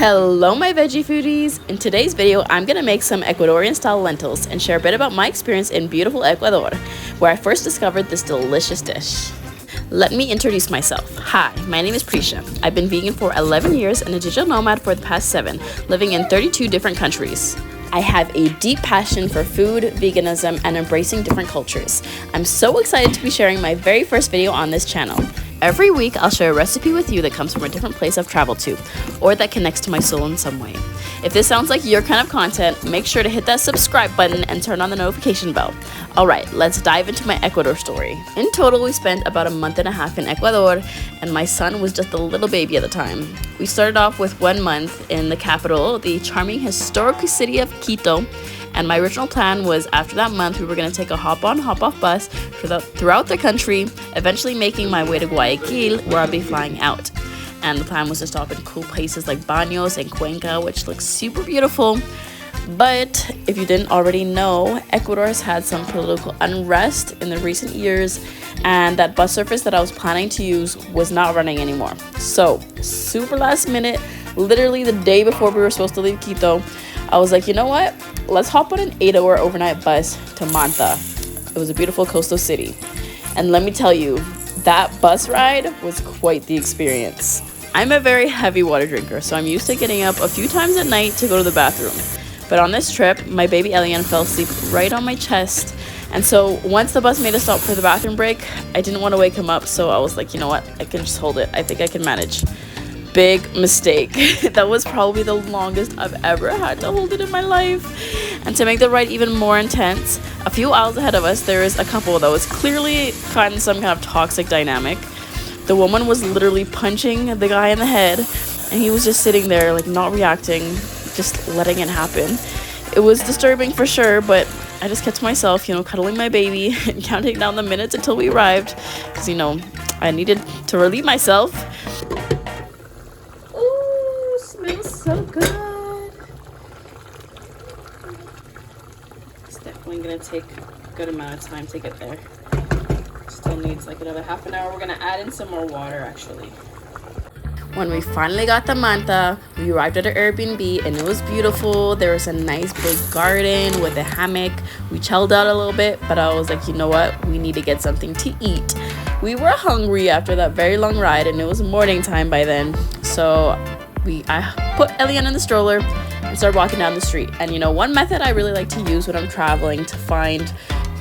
Hello my veggie foodies! In today's video, I'm gonna make some Ecuadorian style lentils and share a bit about my experience in beautiful Ecuador, where I first discovered this delicious dish. Let me introduce myself. Hi, my name is Precha. I've been vegan for 11 years and a digital nomad for the past 7, living in 32 different countries. I have a deep passion for food, veganism, and embracing different cultures. I'm so excited to be sharing my very first video on this channel. Every week, I'll share a recipe with you that comes from a different place I've traveled to, or that connects to my soul in some way. If this sounds like your kind of content, make sure to hit that subscribe button and turn on the notification bell. Alright, let's dive into my Ecuador story. In total, we spent about a month and a half in Ecuador, and my son was just a little baby at the time. We started off with 1 month in the capital, the charming historic city of Quito, and my original plan was after that month we were going to take a hop-on, hop-off bus throughout the country, eventually making my way to Guayaquil, where I'll be flying out. And the plan was to stop in cool places like Baños and Cuenca, which looks super beautiful. But if you didn't already know, Ecuador has had some political unrest in the recent years, and that bus service that I was planning to use was not running anymore. So, super last minute, literally the day before we were supposed to leave Quito, I was like, you know what? Let's hop on an 8-hour overnight bus to Manta. It was a beautiful coastal city. And let me tell you, that bus ride was quite the experience. I'm a very heavy water drinker, so I'm used to getting up a few times at night to go to the bathroom. But on this trip, my baby Elian fell asleep right on my chest. And so once the bus made a stop for the bathroom break, I didn't want to wake him up. So I was like, you know what? I can just hold it. I think I can manage. Big mistake. That was probably the longest I've ever had to hold it in my life. And to make the ride even more intense, a few aisles ahead of us, there is a couple that was clearly caught in some kind of toxic dynamic. The woman was literally punching the guy in the head, and he was just sitting there, like, not reacting, just letting it happen. It was disturbing for sure, but I just kept to myself, cuddling my baby and counting down the minutes until we arrived, because, I needed to relieve myself. Ooh, smells so good. It's definitely gonna take a good amount of time to get there. Still needs like another half an hour. We're gonna add in some more water actually. When we finally got the Manta, we arrived at our Airbnb and it was beautiful. There was a nice big garden with a hammock. We chilled out a little bit, but I was like, you know what? We need to get something to eat. We were hungry after that very long ride and it was morning time by then. So I put Elian in the stroller and started walking down the street. And one method I really like to use when I'm traveling to find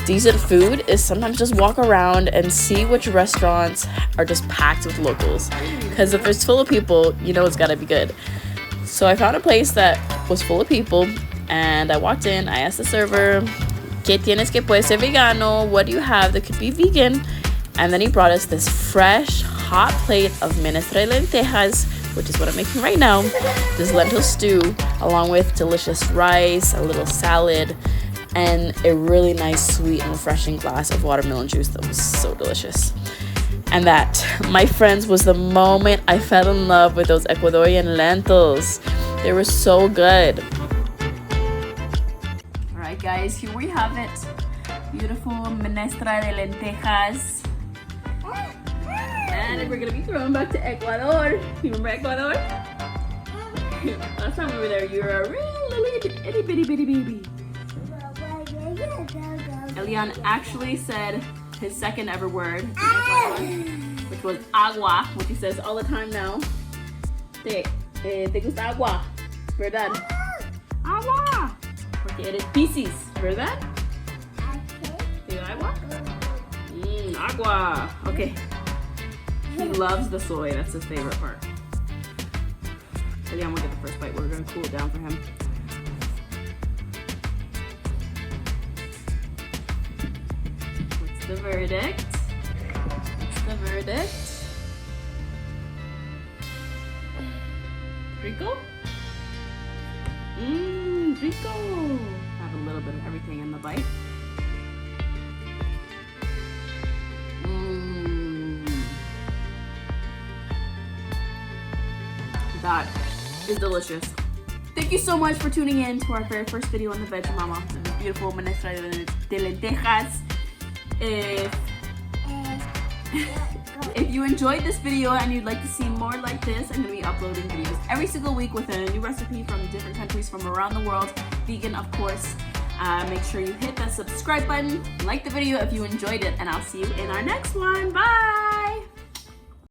decent food is sometimes just walk around and see which restaurants are just packed with locals, because if it's full of people, it's gotta be good. So I found a place that was full of people and I walked in. I asked the server, ¿Qué tienes que puede ser vegano? What do you have that could be vegan? And then he brought us this fresh hot plate of Menestra lentejas, which is what I'm making right now, this lentil stew, along with delicious rice, a little salad, and a really nice, sweet, and refreshing glass of watermelon juice that was so delicious. And that, my friends, was the moment I fell in love with those Ecuadorian lentils. They were so good. Alright guys, here we have it. Beautiful Menestra de lentejas. And we're gonna be thrown back to Ecuador. You remember Ecuador? Last time we were there, you were a really itty bitty baby. Elian actually said his second ever word in Ecuador, which was agua, which he says all the time now. Te gusta agua, ¿verdad? Agua, porque eres Piscis, ¿verdad? ¿Te gusta agua? Agua. Okay. He loves the soy. That's his favorite part. Elian will get the first bite. We're gonna cool it down for him. The verdict. It's the verdict. Rico? Rico. Have a little bit of everything in the bite. That is delicious. Thank you so much for tuning in to our very first video on the Veg Mama. The beautiful Menestra de lentejas. If If you enjoyed this video and you'd like to see more like this, I'm going to be uploading videos every single week with a new recipe from different countries from around the world. Vegan, of course. Make sure you hit that subscribe button, like the video if you enjoyed it, and I'll see you in our next one. Bye!